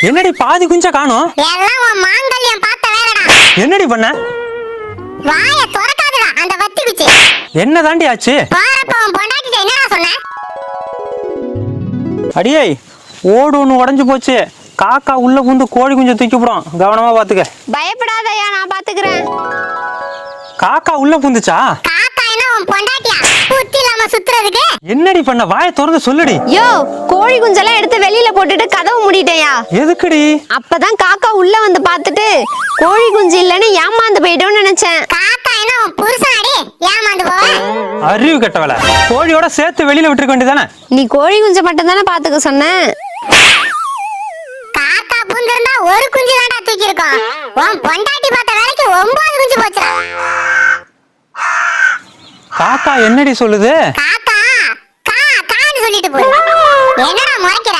என்னடி பாதி குஞ்ச காணோம்? எல்லாம் உன் மாங்கல்யம் பார்த்த வேலைடா. என்னடி பண்ண? வாய திறக்காதடா அந்த வத்தி குச்சி. என்ன தாண்டி ஆச்சு? போறப்ப உன் பொண்டாட்டிட்ட என்னடா சொன்ன? அடியே ஓடு ஒன்று உடஞ்சு போச்சு. காக்கா உள்ள புந்து கோழி குஞ்சு தூக்கி போடும், கவனமா பாத்துக்க. பயப்படாதயா, நான் பாத்துக்கிறேன். காக்கா உள்ள புந்துச்சா? காக்கா என்ன உன் பொண்டாட்டியா? புத்தி இல்லாம சுத்துறதுக்கு? என்னடி பண்ண? வாயை திறந்து சொல்லுடி. யோ, கோழி குஞ்செல்லாம் எடுத்து வெளியில போட்டுட்டு கதவு மூடிட்டேயா. எதுக்குடி? அப்பதான் காக்கா உள்ள வந்து பாத்துட்டு கோழி குஞ்சு இல்லன்னு ஏமாந்து போயிட்டோம்னு நினைச்சேன். காக்கா என்ன உன் புருஷனாடி? ஏமாந்து போவ? அறிவு கெட்டவள. கோழியோட சேர்த்து வெளியில விட்டுருக்க வேண்டியதானே? நீ கோழி குஞ்ச மட்டும் தானே பாத்துக்க சொன்ன. காக்கா புந்திருந்தா ஒரு குஞ்சு தான்டா தூக்கி இருக்கும். உன் பொண்டாட்டி பார்த்த வேலைக்கு 9 குஞ்சு போச்சுடா. காக்கா என்னடி சொல்லுது? காக்கா கான்னு சொல்லிட்டு போய் என்னடா முறைக்கிற?